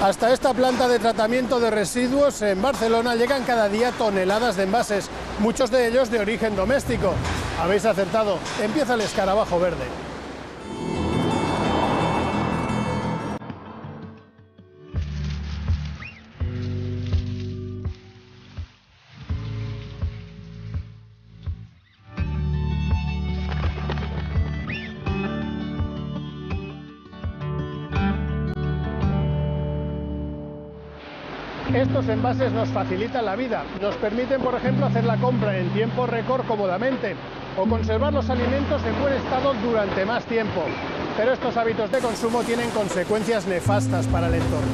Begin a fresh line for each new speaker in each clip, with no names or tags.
Hasta esta planta de tratamiento de residuos en Barcelona llegan cada día toneladas de envases, muchos de ellos de origen doméstico. Habéis acertado, empieza el escarabajo verde. Estos envases nos facilitan la vida, nos permiten, por ejemplo, hacer la compra en tiempo récord cómodamente o conservar los alimentos en buen estado durante más tiempo. Pero estos hábitos de consumo tienen consecuencias nefastas para el entorno.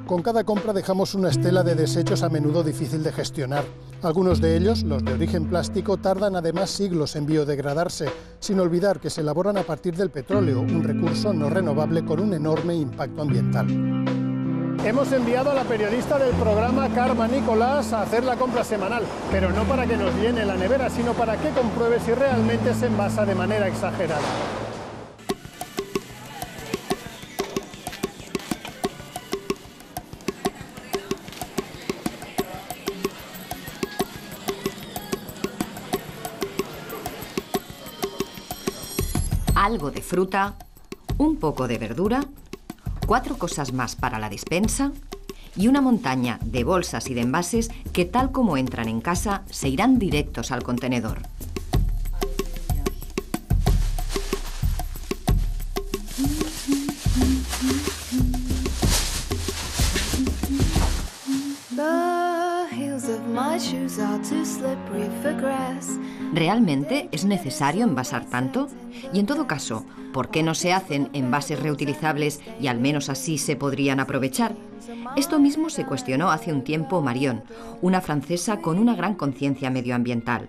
Con cada compra dejamos una estela de desechos a menudo difícil de gestionar. Algunos de ellos, los de origen plástico, tardan además siglos en biodegradarse, sin olvidar que se elaboran a partir del petróleo, un recurso no renovable con un enorme impacto ambiental. Hemos enviado a la periodista del programa, Carmen Nicolás, a hacer la compra semanal, pero no para que nos llene la nevera, sino para que compruebe si realmente se envasa de manera exagerada.
Algo de fruta, un poco de verdura, 4 cosas más para la despensa y una montaña de bolsas y de envases que, tal como entran en casa, se irán directos al contenedor. ¿Realmente es necesario envasar tanto? Y en todo caso, ¿por qué no se hacen envases reutilizables y al menos así se podrían aprovechar? Esto mismo se cuestionó hace un tiempo Marion, una francesa con una gran conciencia medioambiental.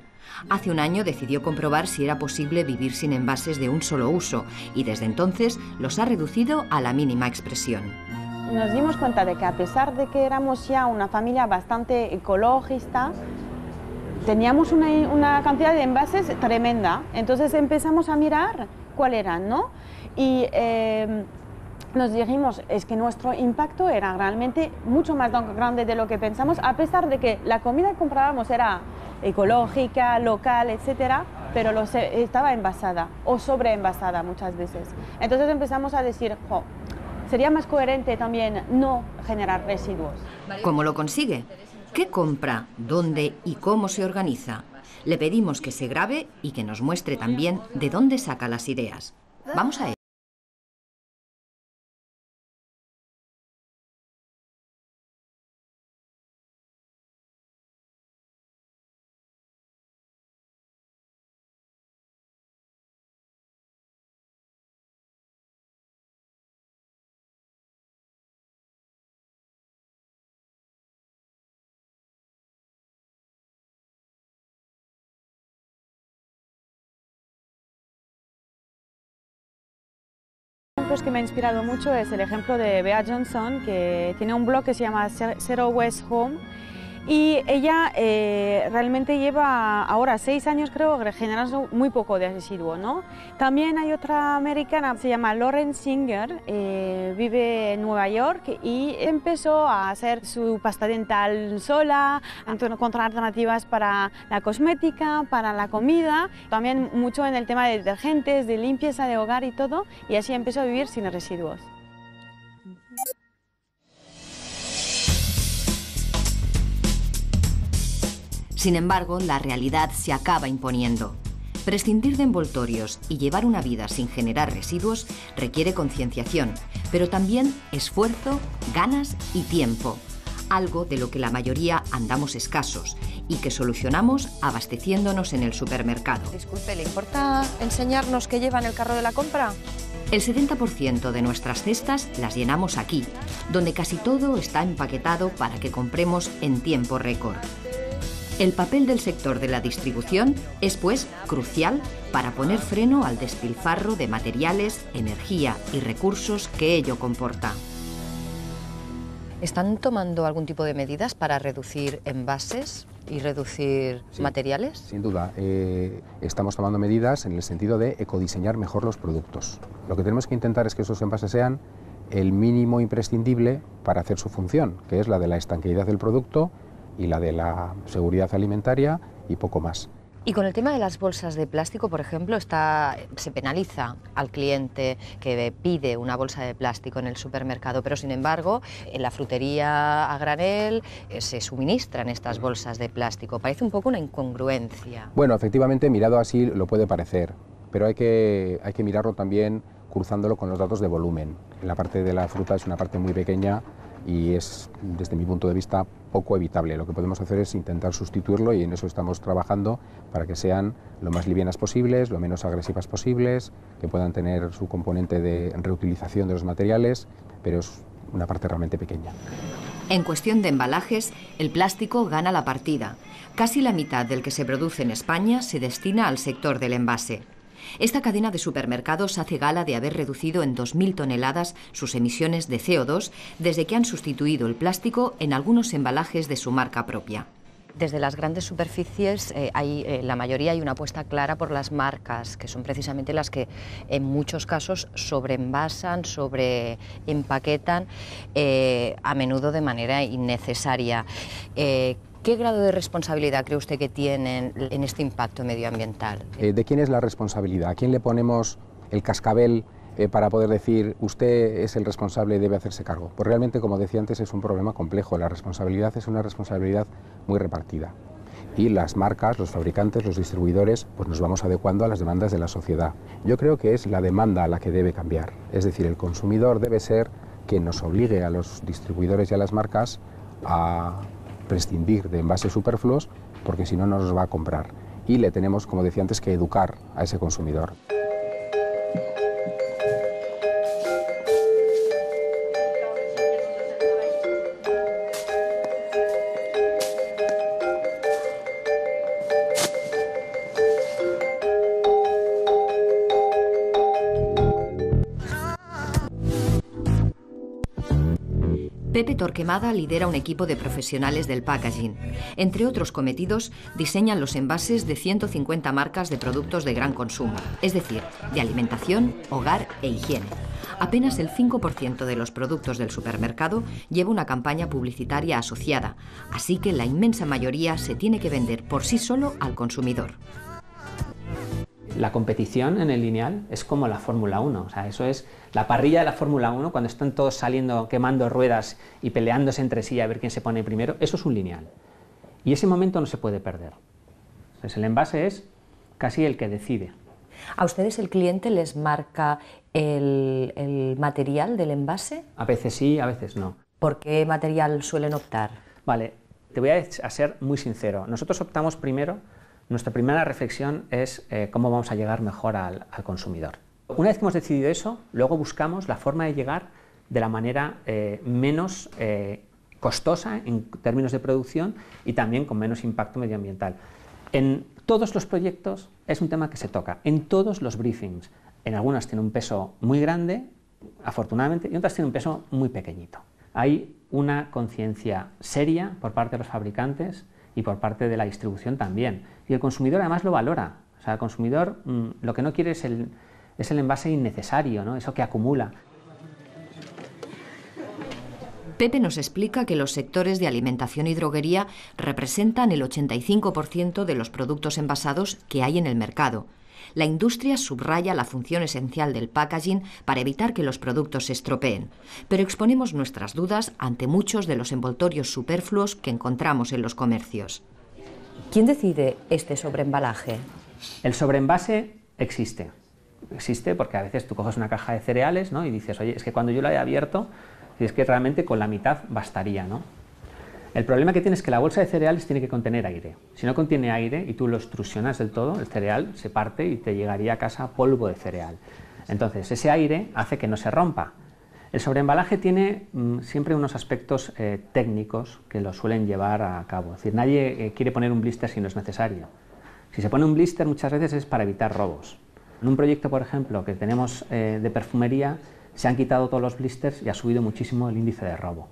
Hace un año decidió comprobar si era posible vivir sin envases de un solo uso y desde entonces los ha reducido a la mínima expresión.
Nos dimos cuenta de que a pesar de que éramos ya una familia bastante ecologista, teníamos una cantidad de envases tremenda. Entonces empezamos a mirar cuáles eran, ¿no? Y nos dijimos, es que nuestro impacto era realmente mucho más grande de lo que pensamos, a pesar de que la comida que comprábamos era ecológica, local, etcétera, pero estaba envasada o sobreenvasada muchas veces. Entonces empezamos a decir, jo, sería más coherente también no generar residuos.
¿Cómo lo consigue? ¿Qué compra? ¿Dónde y cómo se organiza? Le pedimos que se grabe y que nos muestre también de dónde saca las ideas. Vamos a ello.
Que me ha inspirado mucho es el ejemplo de Bea Johnson, que tiene un blog que se llama Zero Waste Home, y ella realmente lleva ahora 6 años, creo, generando muy poco de residuo, ¿no? También hay otra americana, se llama Lauren Singer, vive en Nueva York y empezó a hacer su pasta dental sola, a encontrar alternativas para la cosmética, para la comida, también mucho en el tema de detergentes, de limpieza de hogar y todo, y así empezó a vivir sin residuos.
Sin embargo, la realidad se acaba imponiendo. Prescindir de envoltorios y llevar una vida sin generar residuos requiere concienciación, pero también esfuerzo, ganas y tiempo. Algo de lo que la mayoría andamos escasos y que solucionamos abasteciéndonos en el supermercado.
Disculpe, ¿le importa enseñarnos qué lleva en el carro de la compra?
El 70% de nuestras cestas las llenamos aquí, donde casi todo está empaquetado para que compremos en tiempo récord. El papel del sector de la distribución es, pues, crucial para poner freno al despilfarro de materiales, energía y recursos que ello comporta.
¿Están tomando algún tipo de medidas para reducir envases y reducir materiales?
Sin duda, estamos tomando medidas en el sentido de ecodiseñar mejor los productos. Lo que tenemos que intentar es que esos envases sean el mínimo imprescindible para hacer su función, que es la de la estanqueidad del producto y la de la seguridad alimentaria y poco más.
Y con el tema de las bolsas de plástico, por ejemplo, se penaliza al cliente que pide una bolsa de plástico en el supermercado, pero sin embargo, en la frutería a granel se suministran estas bolsas de plástico. Parece un poco una incongruencia.
Bueno, efectivamente, mirado así lo puede parecer, pero hay que mirarlo también cruzándolo con los datos de volumen. La parte de la fruta es una parte muy pequeña y es, desde mi punto de vista, poco evitable. Lo que podemos hacer es intentar sustituirlo y en eso estamos trabajando para que sean lo más livianas posibles, lo menos agresivas posibles, que puedan tener su componente de reutilización de los materiales, pero es una parte realmente pequeña.
En cuestión de embalajes, el plástico gana la partida. Casi la mitad del que se produce en España se destina al sector del envase. Esta cadena de supermercados hace gala de haber reducido en 2.000 toneladas sus emisiones de CO2 desde que han sustituido el plástico en algunos embalajes de su marca propia.
Desde las grandes superficies, la mayoría hay una apuesta clara por las marcas, que son precisamente las que en muchos casos sobreenvasan, sobreempaquetan, a menudo de manera innecesaria. ¿Qué grado de responsabilidad cree usted que tienen en este impacto medioambiental?
¿De quién es la responsabilidad? ¿A quién le ponemos el cascabel para poder decir usted es el responsable y debe hacerse cargo? Pues realmente, como decía antes, es un problema complejo. La responsabilidad es una responsabilidad muy repartida. Y las marcas, los fabricantes, los distribuidores, pues nos vamos adecuando a las demandas de la sociedad. Yo creo que es la demanda la que debe cambiar. Es decir, el consumidor debe ser quien nos obligue a los distribuidores y a las marcas a prescindir de envases superfluos, porque si no, no nos va a comprar. Y le tenemos, como decía antes, que educar a ese consumidor.
Pepe Torquemada lidera un equipo de profesionales del packaging. Entre otros cometidos, diseñan los envases de 150 marcas de productos de gran consumo, es decir, de alimentación, hogar e higiene. Apenas el 5% de los productos del supermercado lleva una campaña publicitaria asociada, así que la inmensa mayoría se tiene que vender por sí solo al consumidor.
La competición en el lineal es como la Fórmula 1, o sea, eso es la parrilla de la Fórmula 1, cuando están todos saliendo, quemando ruedas y peleándose entre sí a ver quién se pone primero, eso es un lineal. Y ese momento no se puede perder. Entonces el envase es casi el que decide.
¿A ustedes el cliente les marca el material del envase?
A veces sí, a veces no.
¿Por qué material suelen optar? Vale,
te voy a ser muy sincero. Nosotros optamos primero. Nuestra primera reflexión es cómo vamos a llegar mejor al consumidor. Una vez que hemos decidido eso, luego buscamos la forma de llegar de la manera menos costosa en términos de producción y también con menos impacto medioambiental. En todos los proyectos es un tema que se toca, en todos los briefings. En algunas tiene un peso muy grande, afortunadamente, y en otras tiene un peso muy pequeñito. Hay una conciencia seria por parte de los fabricantes y por parte de la distribución también. Y el consumidor además lo valora. O sea, el consumidor lo que no quiere es el envase innecesario, ¿no? Eso que acumula.
Pepe nos explica que los sectores de alimentación y droguería representan el 85% de los productos envasados que hay en el mercado. La industria subraya la función esencial del packaging para evitar que los productos se estropeen, pero exponemos nuestras dudas ante muchos de los envoltorios superfluos que encontramos en los comercios.
¿Quién decide este sobreembalaje?
El sobreenvase existe. Existe porque a veces tú coges una caja de cereales, ¿no? Y dices, oye, es que cuando yo la he abierto, es que realmente con la mitad bastaría, ¿no? El problema que tiene es que la bolsa de cereales tiene que contener aire. Si no contiene aire y tú lo extrusionas del todo, el cereal se parte y te llegaría a casa polvo de cereal. Entonces, ese aire hace que no se rompa. El sobreembalaje tiene siempre unos aspectos técnicos que lo suelen llevar a cabo. Es decir, nadie quiere poner un blister si no es necesario. Si se pone un blister muchas veces es para evitar robos. En un proyecto, por ejemplo, que tenemos de perfumería, se han quitado todos los blisters y ha subido muchísimo el índice de robo.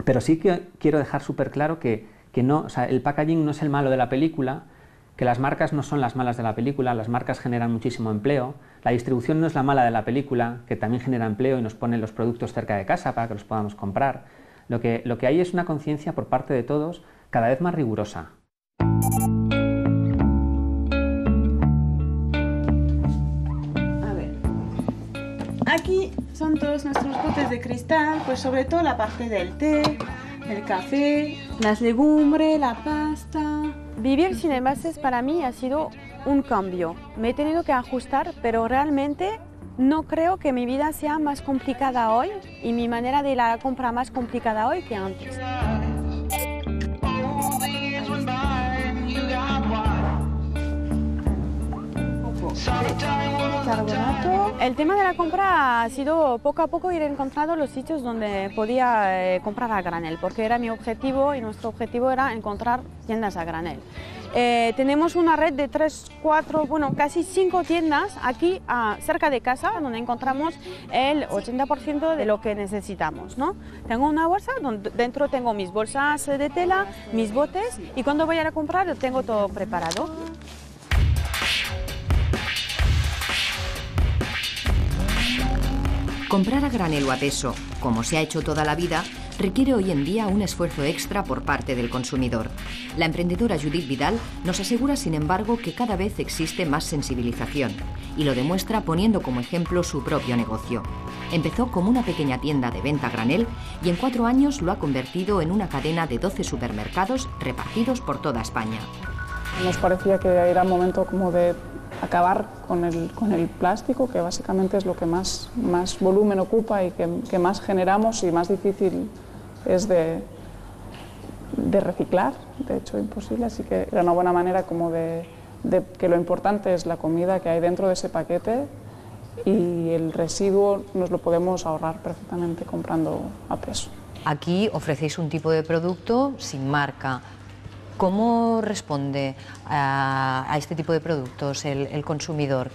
Pero sí que quiero dejar súper claro que no, o sea, el packaging no es el malo de la película, que las marcas no son las malas de la película, las marcas generan muchísimo empleo, la distribución no es la mala de la película, que también genera empleo y nos pone los productos cerca de casa para que los podamos comprar. Lo que hay es una conciencia por parte de todos cada vez más rigurosa.
A ver, aquí son todos nuestros botes de cristal, pues sobre todo la parte del té, el café, las legumbres, la pasta. Vivir sin envases para mí ha sido un cambio. Me he tenido que ajustar, pero realmente no creo que mi vida sea más complicada hoy y mi manera de ir a la compra más complicada hoy que antes. Carbonato. El tema de la compra ha sido poco a poco ir encontrando los sitios donde podía comprar a granel, porque era mi objetivo y nuestro objetivo era encontrar tiendas a granel. Tenemos una red de 3, 4, bueno, casi 5 tiendas aquí cerca de casa donde encontramos el 80% de lo que necesitamos, ¿no? Tengo una bolsa donde dentro tengo mis bolsas de tela, mis botes y cuando voy a comprar tengo todo preparado.
Comprar a granel o a peso, como se ha hecho toda la vida, requiere hoy en día un esfuerzo extra por parte del consumidor. La emprendedora Judith Vidal nos asegura, sin embargo, que cada vez existe más sensibilización y lo demuestra poniendo como ejemplo su propio negocio. Empezó como una pequeña tienda de venta a granel y en 4 años lo ha convertido en una cadena de 12 supermercados repartidos por toda España.
Nos parecía que era momento como de acabar con el plástico, que básicamente es lo que más volumen ocupa y que más generamos y más difícil es de reciclar, de hecho imposible, así que era una buena manera como de que lo importante es la comida que hay dentro de ese paquete y el residuo nos lo podemos ahorrar perfectamente comprando a peso.
Aquí ofrecéis un tipo de producto sin marca. ¿Cómo responde a este tipo de productos el consumidor?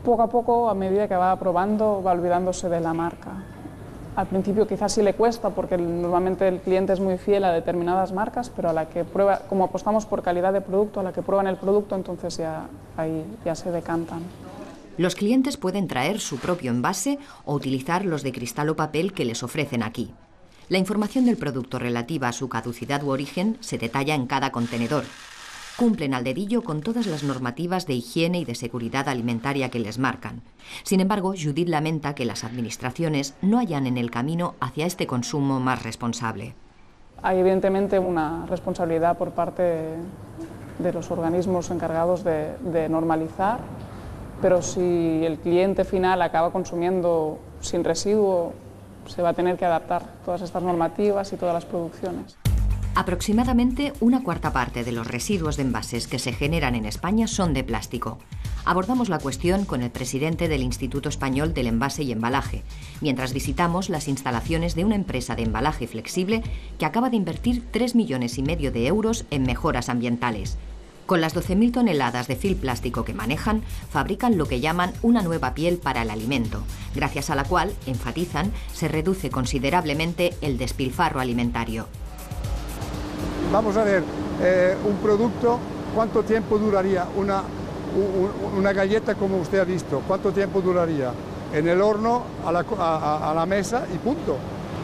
Poco a poco, a medida que va probando, va olvidándose de la marca. Al principio quizás sí le cuesta porque normalmente el cliente es muy fiel a determinadas marcas, pero a la que prueba, como apostamos por calidad de producto, a la que prueban el producto, entonces ya se decantan.
Los clientes pueden traer su propio envase o utilizar los de cristal o papel que les ofrecen aquí. La información del producto relativa a su caducidad u origen se detalla en cada contenedor. Cumplen al dedillo con todas las normativas de higiene y de seguridad alimentaria que les marcan. Sin embargo, Judith lamenta que las administraciones no hayan en el camino hacia este consumo más responsable.
Hay evidentemente una responsabilidad por parte de los organismos encargados de normalizar, pero si el cliente final acaba consumiendo sin residuo, se va a tener que adaptar todas estas normativas y todas las producciones.
Aproximadamente una cuarta parte de los residuos de envases que se generan en España son de plástico. Abordamos la cuestión con el presidente del Instituto Español del Envase y Embalaje, mientras visitamos las instalaciones de una empresa de embalaje flexible que acaba de invertir 3,5 millones de euros en mejoras ambientales. Con las 12.000 toneladas de fil plástico que manejan, fabrican lo que llaman una nueva piel para el alimento, gracias a la cual, enfatizan, se reduce considerablemente el despilfarro alimentario.
Vamos a ver, un producto, ¿cuánto tiempo duraría una galleta como usted ha visto? ¿Cuánto tiempo duraría? En el horno, a la mesa y punto.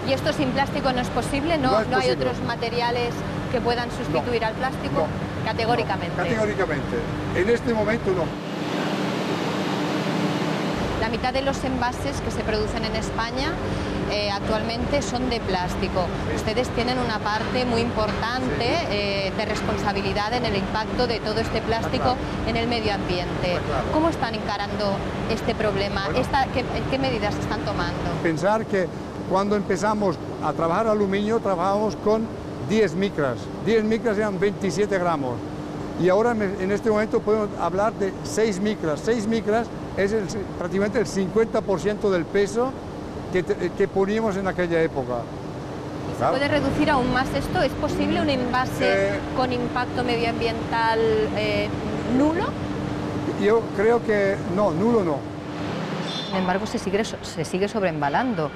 ¿Y esto sin plástico no es posible? ¿No hay otros materiales que puedan sustituir al plástico?
No.
Categóricamente.
No, categóricamente. En este momento no.
La mitad de los envases que se producen en España actualmente son de plástico. Ustedes tienen una parte muy importante de responsabilidad en el impacto de todo este plástico en el medio ambiente. ¿Cómo están encarando este problema? Bueno, ¿qué medidas están tomando?
Pensar que cuando empezamos a trabajar aluminio, trabajamos con 10 micras. 10 micras eran 27 gramos. Y ahora en este momento podemos hablar de 6 micras. 6 micras es prácticamente el 50% del peso que poníamos en aquella época.
¿Y se puede reducir aún más esto? ¿Es posible un envase con impacto medioambiental nulo?
Yo creo que no, nulo no.
sin embargo se sigue sobreembalando.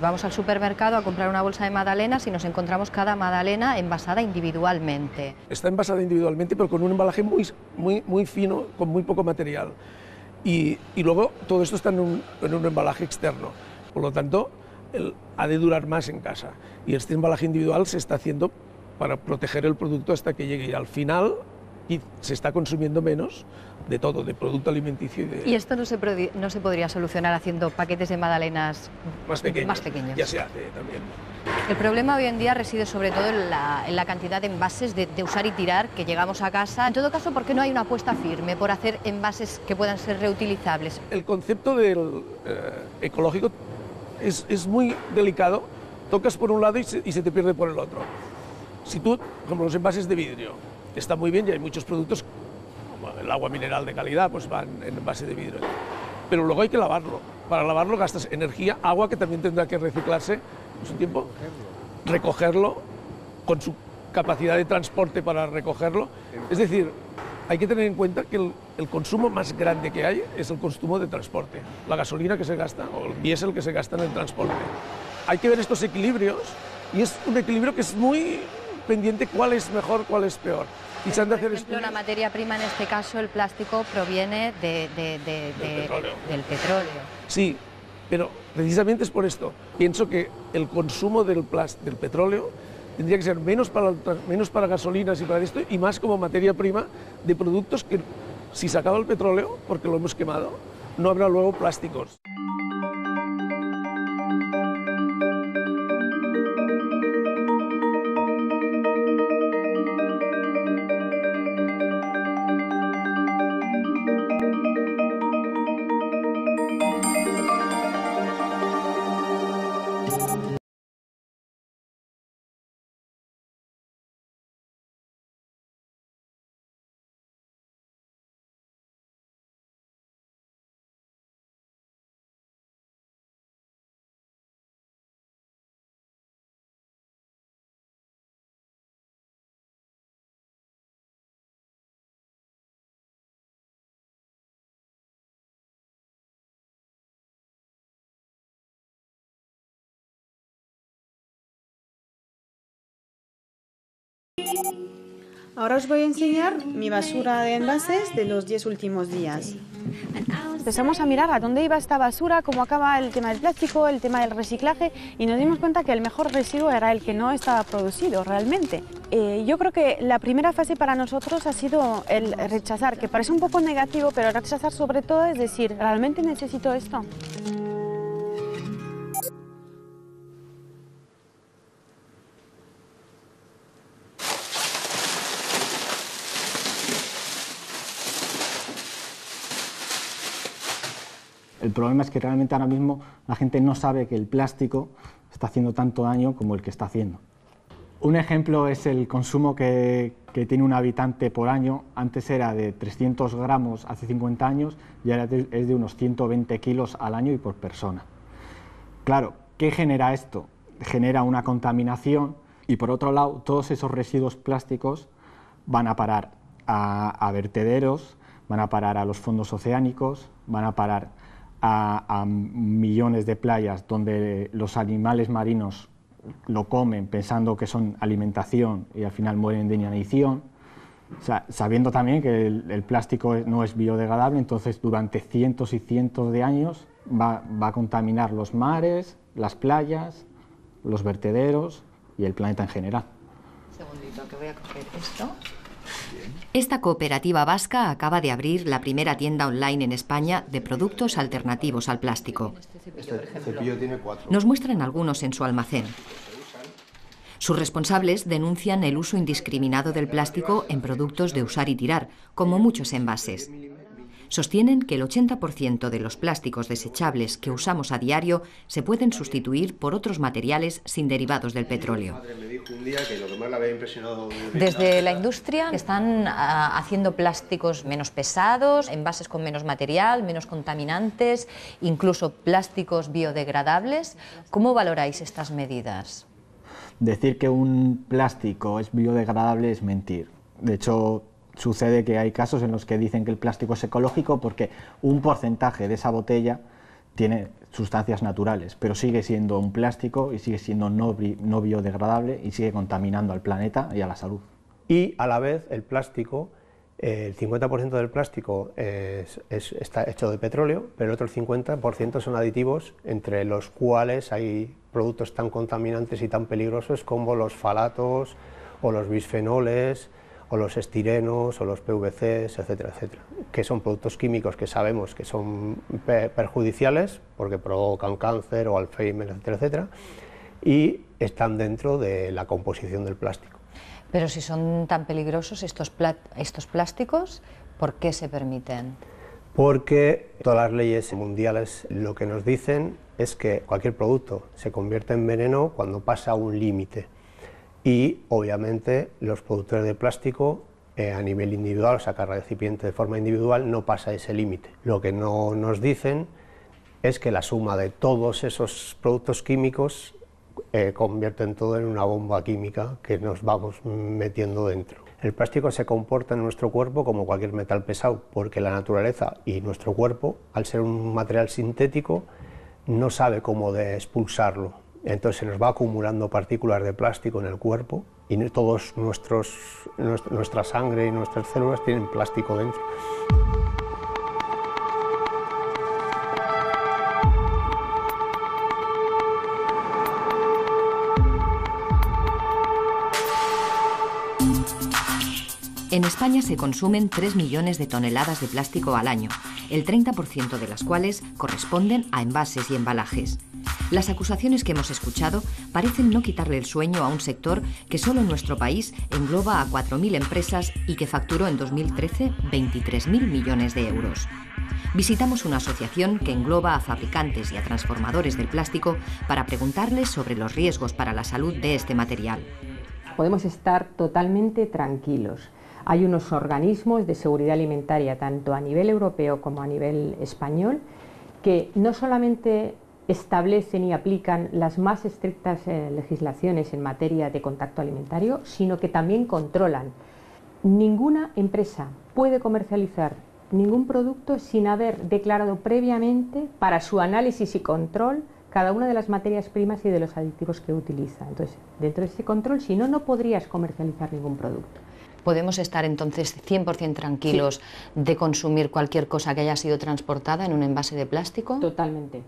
Vamos al supermercado a comprar una bolsa de magdalenas y nos encontramos cada magdalena envasada individualmente.
Está envasada individualmente, pero con un embalaje muy fino, con muy poco material. Y luego todo esto está en un embalaje externo, por lo tanto ha de durar más en casa. Y este embalaje individual se está haciendo para proteger el producto hasta que llegue, y al final se está consumiendo menos de todo, de producto alimenticio.
¿Y esto no se podría solucionar haciendo paquetes de magdalenas más pequeños?
Ya se hace también.
El problema hoy en día reside sobre todo en la cantidad de envases de usar y tirar que llegamos a casa. En todo caso, ¿por qué no hay una apuesta firme por hacer envases que puedan ser reutilizables?
El concepto del ecológico es muy delicado, tocas por un lado y se te pierde por el otro. Si tú, por ejemplo, los envases de vidrio, está muy bien y hay muchos productos, como el agua mineral de calidad, pues van en envase de vidrio. Pero luego hay que lavarlo. Para lavarlo gastas energía, agua que también tendrá que reciclarse en su tiempo, recogerlo con su capacidad de transporte para recogerlo. Es decir, hay que tener en cuenta que el consumo más grande que hay es el consumo de transporte, la gasolina que se gasta o el diésel que se gasta en el transporte. Hay que ver estos equilibrios y es un equilibrio que es muy pendiente cuál es mejor, cuál es peor. Y se han de hacer
por ejemplo, la materia prima, en este caso el plástico, proviene del petróleo.
Sí, pero precisamente es por esto. Pienso que el consumo del petróleo tendría que ser menos para gasolinas y para esto, y más como materia prima de productos que, si se acaba el petróleo, porque lo hemos quemado, no habrá luego plásticos.
Ahora os voy a enseñar mi basura de envases de los 10 últimos días. Empezamos a mirar a dónde iba esta basura, cómo acaba el tema del plástico, el tema del reciclaje, y nos dimos cuenta que el mejor residuo era el que no estaba producido realmente. Yo creo que la primera fase para nosotros ha sido el rechazar, que parece un poco negativo, pero rechazar sobre todo es decir, ¿realmente necesito esto?
El problema es que realmente ahora mismo la gente no sabe que el plástico está haciendo tanto daño como el que está haciendo. Un ejemplo es el consumo que tiene un habitante por año. Antes era de 300 gramos hace 50 años y ahora es de unos 120 kilos al año y por persona. Claro, ¿qué genera esto? Genera una contaminación y, por otro lado, todos esos residuos plásticos van a parar a vertederos, van a parar a los fondos oceánicos, van a parar a millones de playas donde los animales marinos lo comen pensando que son alimentación y al final mueren de inanición. O sea, sabiendo también que el plástico no es biodegradable, entonces durante cientos y cientos de años va a contaminar los mares, las playas, los vertederos y el planeta en general.
Un segundito, que voy a coger esto.
Esta cooperativa vasca acaba de abrir la primera tienda online en España de productos alternativos al plástico.
Este cepillo tiene 4.
Nos muestran algunos en su almacén. Sus responsables denuncian el uso indiscriminado del plástico en productos de usar y tirar, como muchos envases. Sostienen que el 80% de los plásticos desechables que usamos a diario se pueden sustituir por otros materiales sin derivados del petróleo.
Desde la industria están haciendo plásticos menos pesados, envases con menos material, menos contaminantes, incluso plásticos biodegradables. ¿Cómo valoráis estas medidas?
Decir que un plástico es biodegradable es mentir. De hecho, sucede que hay casos en los que dicen que el plástico es ecológico porque un porcentaje de esa botella tiene sustancias naturales, pero sigue siendo un plástico y sigue siendo no biodegradable y sigue contaminando al planeta y a la salud.
Y a la vez el plástico, el 50% del plástico está hecho de petróleo, pero el otro 50% son aditivos, entre los cuales hay productos tan contaminantes y tan peligrosos como los falatos o los bisfenoles o los estirenos o los PVCs, etcétera, etcétera, que son productos químicos que sabemos que son perjudiciales porque provocan cáncer o Alzheimer, etcétera, etcétera, y están dentro de la composición del plástico.
Pero si son tan peligrosos estos plásticos, ¿por qué se permiten?
Porque todas las leyes mundiales lo que nos dicen es que cualquier producto se convierte en veneno cuando pasa un límite. Y obviamente los productores de plástico a nivel individual, sacar recipiente de forma individual, no pasa ese límite. Lo que no nos dicen es que la suma de todos esos productos químicos convierten todo en una bomba química que nos vamos metiendo dentro. El plástico se comporta en nuestro cuerpo como cualquier metal pesado, porque la naturaleza y nuestro cuerpo, al ser un material sintético, no sabe cómo expulsarlo. Entonces se nos va acumulando partículas de plástico en el cuerpo y todos nuestra sangre y nuestras células tienen plástico dentro.
En España se consumen 3 millones de toneladas de plástico al año, el 30% de las cuales corresponden a envases y embalajes. Las acusaciones que hemos escuchado parecen no quitarle el sueño a un sector que solo en nuestro país engloba a 4.000 empresas y que facturó en 2013 23.000 millones de euros. Visitamos una asociación que engloba a fabricantes y a transformadores del plástico para preguntarles sobre los riesgos para la salud de este material.
Podemos estar totalmente tranquilos. Hay unos organismos de seguridad alimentaria, tanto a nivel europeo como a nivel español, que no solamente establecen y aplican las más estrictas legislaciones en materia de contacto alimentario, sino que también controlan. Ninguna empresa puede comercializar ningún producto sin haber declarado previamente, para su análisis y control, cada una de las materias primas y de los aditivos que utiliza. Entonces, dentro de ese control, si no, no podrías comercializar ningún producto.
¿Podemos estar entonces 100% tranquilos de consumir cualquier cosa que haya sido transportada en un envase de plástico?
Totalmente.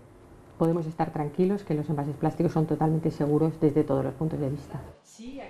Podemos estar tranquilos que los envases plásticos son totalmente seguros desde todos los puntos de vista.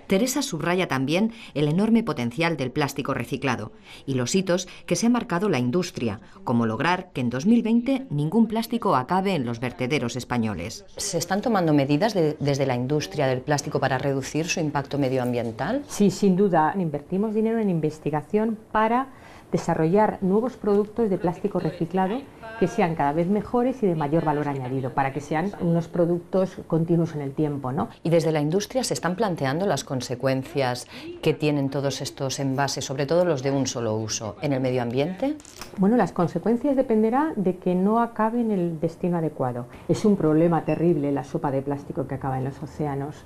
Teresa subraya también el enorme potencial del plástico reciclado y los hitos que se ha marcado la industria, como lograr que en 2020 ningún plástico acabe en los vertederos españoles.
¿Se están tomando medidas desde la industria del plástico para reducir su impacto medioambiental?
Sí, sin duda. Invertimos dinero en investigación para desarrollar nuevos productos de plástico reciclado que sean cada vez mejores y de mayor valor añadido, para que sean unos productos continuos en el tiempo, ¿no?
¿Y desde la industria se están planteando las consecuencias que tienen todos estos envases, sobre todo los de un solo uso, en el medio ambiente?
Bueno, las consecuencias dependerá de que no acabe en el destino adecuado. Es un problema terrible la sopa de plástico que acaba en los océanos.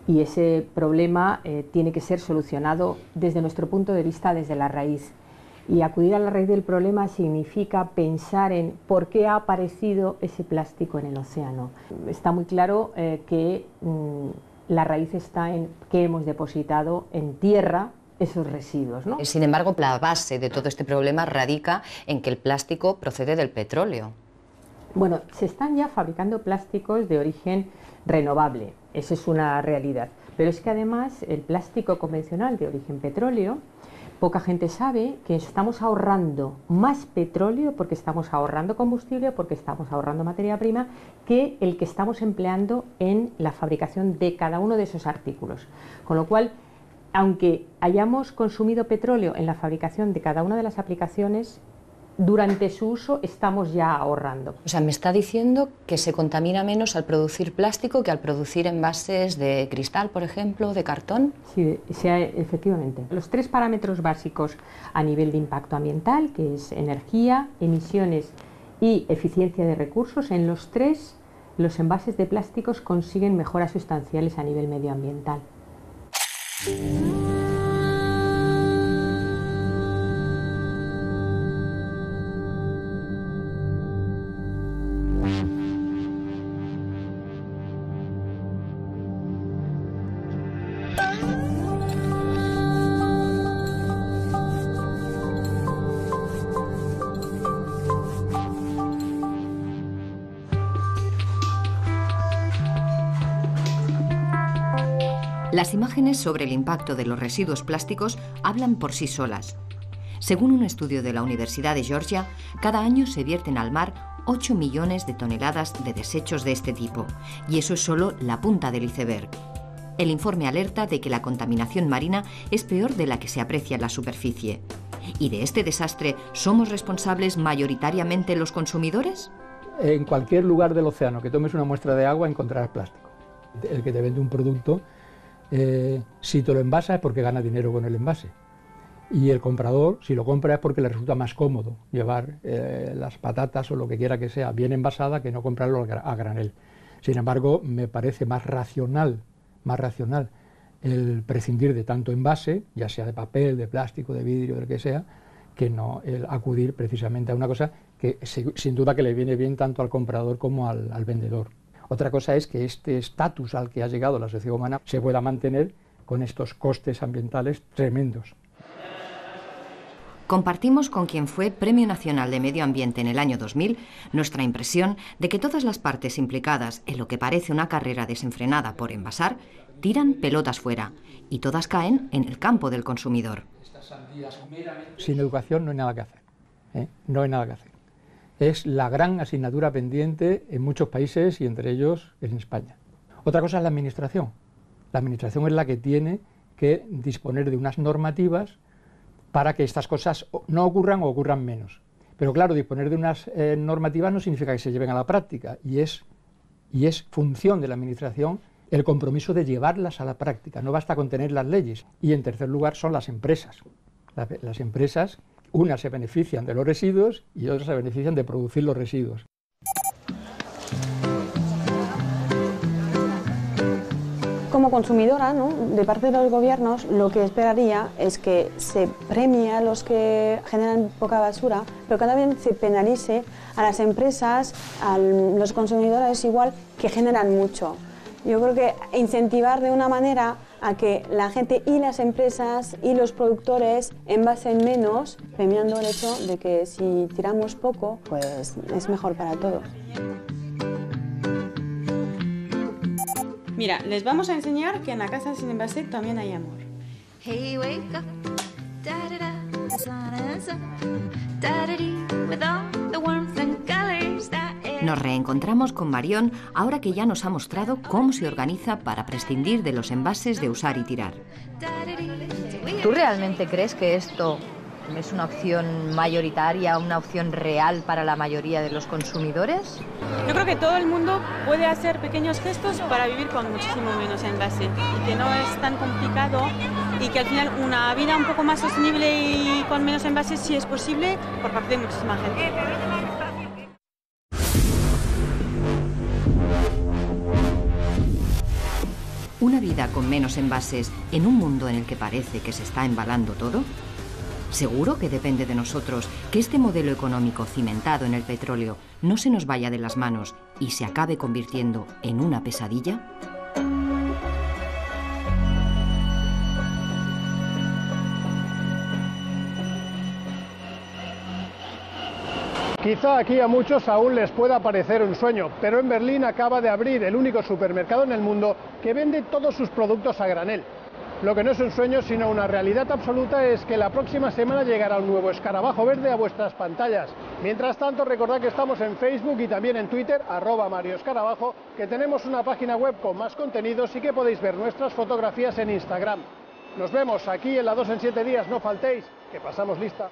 Y ese problema tiene que ser solucionado desde nuestro punto de vista, desde la raíz. Y acudir a la raíz del problema significa pensar en por qué ha aparecido ese plástico en el océano. Está muy claro que la raíz está en que hemos depositado en tierra esos residuos, ¿no?
Sin embargo, la base de todo este problema radica en que el plástico procede del petróleo.
Bueno, se están ya fabricando plásticos de origen renovable, eso es una realidad. Pero es que además el plástico convencional de origen petróleo, poca gente sabe que estamos ahorrando más petróleo porque estamos ahorrando combustible, porque estamos ahorrando materia prima, que el que estamos empleando en la fabricación de cada uno de esos artículos. Con lo cual, aunque hayamos consumido petróleo en la fabricación de cada una de las aplicaciones, durante su uso estamos ya ahorrando.
O sea, me está diciendo que se contamina menos al producir plástico que al producir envases de cristal, por ejemplo, de cartón.
Sí, efectivamente. Los tres parámetros básicos a nivel de impacto ambiental, que es energía, emisiones y eficiencia de recursos, en los tres los envases de plásticos consiguen mejoras sustanciales a nivel medioambiental.
Las imágenes sobre el impacto de los residuos plásticos hablan por sí solas. Según un estudio de la Universidad de Georgia, cada año se vierten al mar 8 millones de toneladas de desechos de este tipo, y eso es solo la punta del iceberg. El informe alerta de que la contaminación marina es peor de la que se aprecia en la superficie. ¿Y de este desastre somos responsables mayoritariamente los consumidores?
En cualquier lugar del océano que tomes una muestra de agua encontrarás plástico. El que te vende un producto, si te lo envasa es porque gana dinero con el envase. Y el comprador, si lo compra es porque le resulta más cómodo llevar las patatas o lo que quiera que sea bien envasada que no comprarlo a granel. Sin embargo, me parece más racional el prescindir de tanto envase, ya sea de papel, de plástico, de vidrio, de lo que sea, que no el acudir precisamente a una cosa que sin duda que le viene bien tanto al comprador como al vendedor. Otra cosa es que este estatus al que ha llegado la sociedad humana se pueda mantener con estos costes ambientales tremendos.
Compartimos con quien fue Premio Nacional de Medio Ambiente en el año 2000 nuestra impresión de que todas las partes implicadas en lo que parece una carrera desenfrenada por envasar tiran pelotas fuera y todas caen en el campo del consumidor.
Sin educación no hay nada que hacer, no hay nada que hacer. Es la gran asignatura pendiente en muchos países y entre ellos en España. Otra cosa es la administración. La administración es la que tiene que disponer de unas normativas para que estas cosas no ocurran o ocurran menos. Pero claro, disponer de unas normativas no significa que se lleven a la práctica y es función de la administración el compromiso de llevarlas a la práctica. No basta con tener las leyes. Y en tercer lugar son las empresas. Las empresas, unas se benefician de los residuos y otras se benefician de producir los residuos.
Como consumidora, ¿no?, de parte de los gobiernos, lo que esperaría es que se premie a los que generan poca basura, pero cada vez se penalice a las empresas, a los consumidores igual, que generan mucho. Yo creo que incentivar de una manera a que la gente y las empresas y los productores envasen menos, premiando el hecho de que si tiramos poco, pues es mejor para todos. Mira, les vamos a enseñar que en la casa sin envase también hay amor. Hey, wake up, da da da, the sun is up, da da dee, with all the warmth and colors that air.
Nos reencontramos con Marión ahora que ya nos ha mostrado cómo se organiza para prescindir de los envases de usar y tirar.
¿Tú realmente crees que esto es una opción mayoritaria, una opción real para la mayoría de los consumidores?
Yo creo que todo el mundo puede hacer pequeños gestos para vivir con muchísimo menos envase y que no es tan complicado y que al final una vida un poco más sostenible y con menos envases sí es posible por parte de muchísima gente.
¿Una vida con menos envases en un mundo en el que parece que se está embalando todo? Seguro que depende de nosotros que este modelo económico cimentado en el petróleo no se nos vaya de las manos y se acabe convirtiendo en una pesadilla.
Quizá aquí a muchos aún les pueda parecer un sueño, pero en Berlín acaba de abrir el único supermercado en el mundo que vende todos sus productos a granel. Lo que no es un sueño, sino una realidad absoluta, es que la próxima semana llegará un nuevo escarabajo verde a vuestras pantallas. Mientras tanto, recordad que estamos en Facebook y también en Twitter, @MarioEscarabajo, que tenemos una página web con más contenidos y que podéis ver nuestras fotografías en Instagram. Nos vemos aquí en la 2 en 7 días, no faltéis, que pasamos lista.